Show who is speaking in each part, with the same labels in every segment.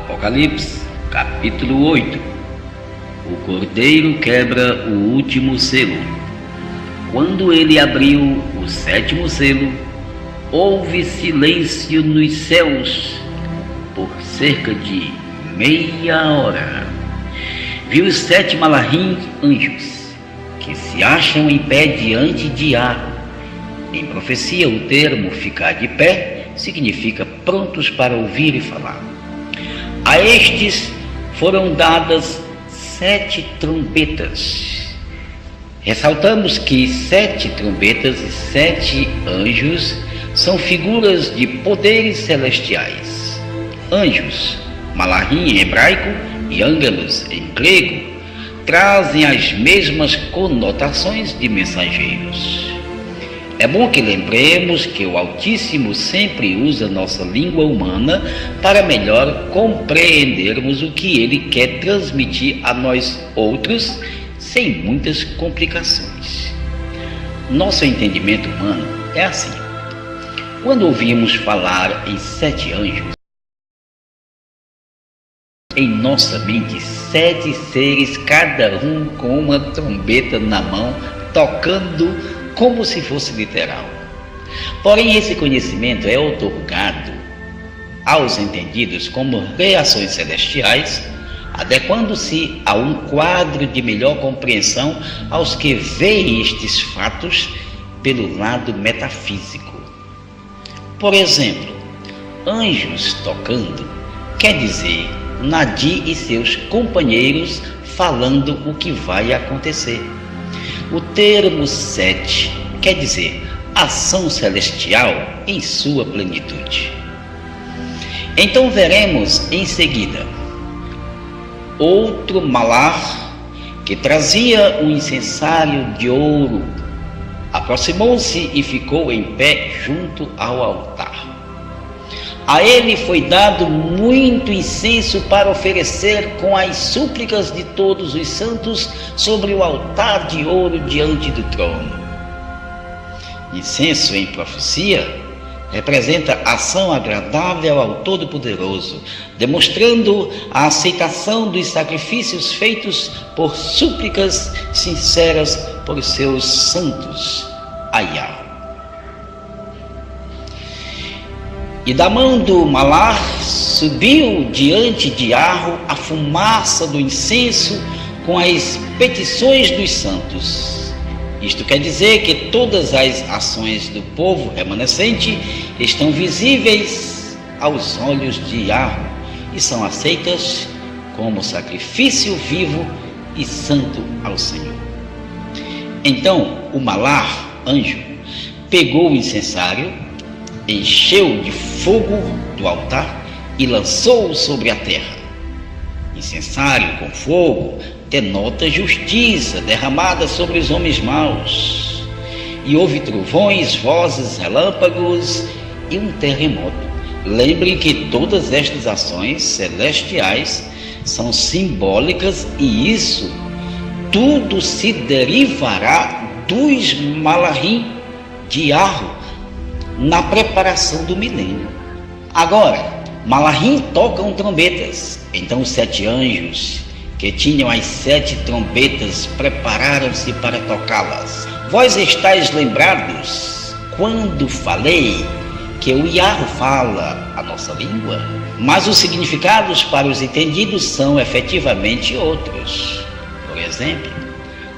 Speaker 1: Apocalipse, capítulo 8. O Cordeiro quebra o último selo. Quando ele abriu o sétimo selo, houve silêncio nos céus por cerca de meia hora. Vi os 7 malahim anjos, que se acham em pé diante de Ar. Em profecia, o termo ficar de pé significa prontos para ouvir e falar. A estes foram dadas 7 trombetas. Ressaltamos que 7 trombetas e 7 anjos são figuras de poderes celestiais. Anjos, malahim em hebraico, e ângelos em grego, trazem as mesmas conotações de mensageiros. É bom que lembremos que o Altíssimo sempre usa nossa língua humana para melhor compreendermos o que Ele quer transmitir a nós outros sem muitas complicações. Nosso entendimento humano é assim. Quando ouvimos falar em 7 anjos, em nossa mente 7 seres, cada um com uma trombeta na mão, tocando como se fosse literal. Porém, esse conhecimento é otorgado aos entendidos como reações celestiais, adequando-se a um quadro de melhor compreensão aos que veem estes fatos pelo lado metafísico. Por exemplo, anjos tocando quer dizer Nadi e seus companheiros falando o que vai acontecer. O termo 7 quer dizer ação celestial em sua plenitude. Então veremos em seguida outro malar que trazia um incensário de ouro. Aproximou-se e ficou em pé junto ao altar. A ele foi dado muito incenso para oferecer com as súplicas de todos os santos sobre o altar de ouro diante do trono. Incenso em profecia representa ação agradável ao Todo-Poderoso, demonstrando a aceitação dos sacrifícios feitos por súplicas sinceras por seus santos a Yahweh. E da mão do malar subiu diante de Arro a fumaça do incenso com as petições dos santos. Isto quer dizer que todas as ações do povo remanescente estão visíveis aos olhos de Arro e são aceitas como sacrifício vivo e santo ao Senhor. Então o malar, anjo, pegou o incensário, encheu de fogo do altar e lançou-o sobre a terra. Incensário com fogo denota justiça derramada sobre os homens maus. E houve trovões, vozes, relâmpagos e um terremoto. Lembrem que todas estas ações celestiais são simbólicas e isso tudo se derivará dos malahim de Arro na preparação do milênio. Agora, malahim tocam trombetas. Então os 7 anjos que tinham as 7 trombetas prepararam-se para tocá-las. Vós estáis lembrados quando falei que o Yahweh fala a nossa língua? Mas os significados para os entendidos são efetivamente outros. Por exemplo,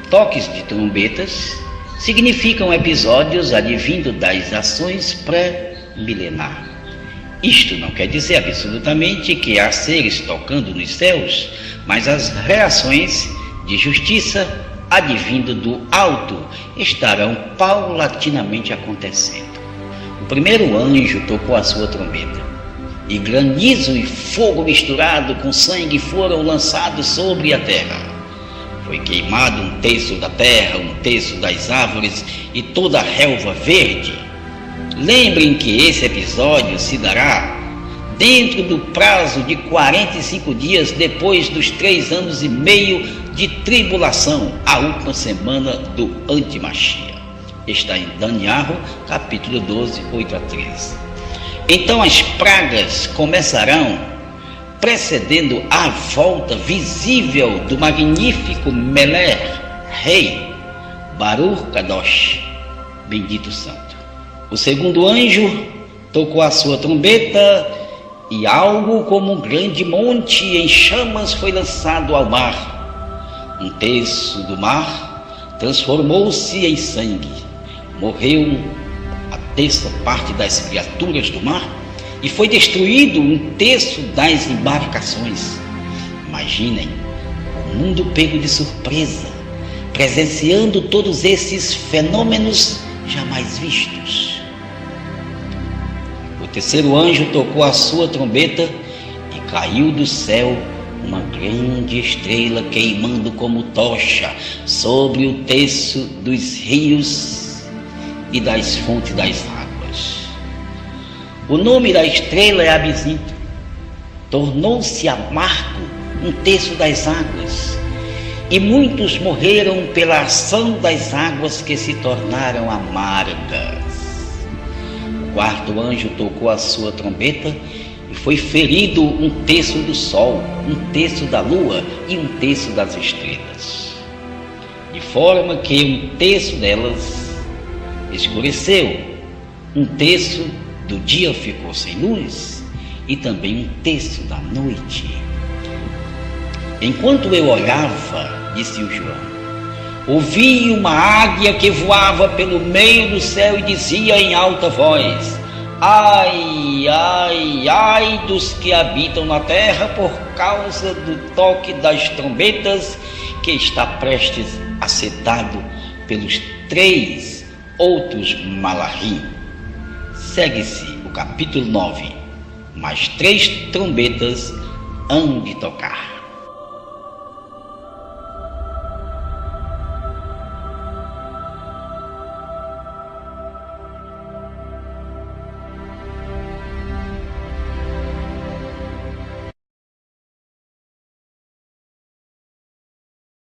Speaker 1: toques de trombetas significam episódios advindo das ações pré-milenar. Isto não quer dizer absolutamente que há seres tocando nos céus, mas as reações de justiça advindo do alto estarão paulatinamente acontecendo. O primeiro anjo tocou a sua trombeta, e granizo e fogo misturado com sangue foram lançados sobre a terra. Foi queimado 1/3 da terra, 1/3 das árvores e toda a relva verde. Lembrem que esse episódio se dará dentro do prazo de 45 dias depois dos 3 anos e meio de tribulação, a última semana do Antimachia. Está em Daniel, capítulo 12, 8 a 13. Então as pragas começarão precedendo a volta visível do magnífico Meler, rei Baruch Kadosh, bendito santo. O segundo anjo tocou a sua trombeta e algo como um grande monte em chamas foi lançado ao mar. Um terço do mar transformou-se em sangue. Morreu a terça parte das criaturas do mar e foi destruído um terço das embarcações. Imaginem o mundo pego de surpresa, presenciando todos esses fenômenos jamais vistos. O terceiro anjo tocou a sua trombeta e caiu do céu uma grande estrela queimando como tocha sobre o terço dos rios e das fontes das águas. O nome da estrela é Abisinto. Tornou-se amargo um terço das águas, e muitos morreram pela ação das águas que se tornaram amargas. O quarto anjo tocou a sua trombeta e foi ferido um terço do sol, um terço da lua e um terço das estrelas, de forma que um terço delas escureceu, um terço do dia ficou sem luz e também um terço da noite. Enquanto eu olhava, disse o João, ouvi uma águia que voava pelo meio do céu e dizia em alta voz: ai, ai, ai dos que habitam na terra por causa do toque das trombetas que está prestes a ser dado pelos 3 outros Malachim. Segue-se o capítulo 9, mais 3 trombetas hão de tocar.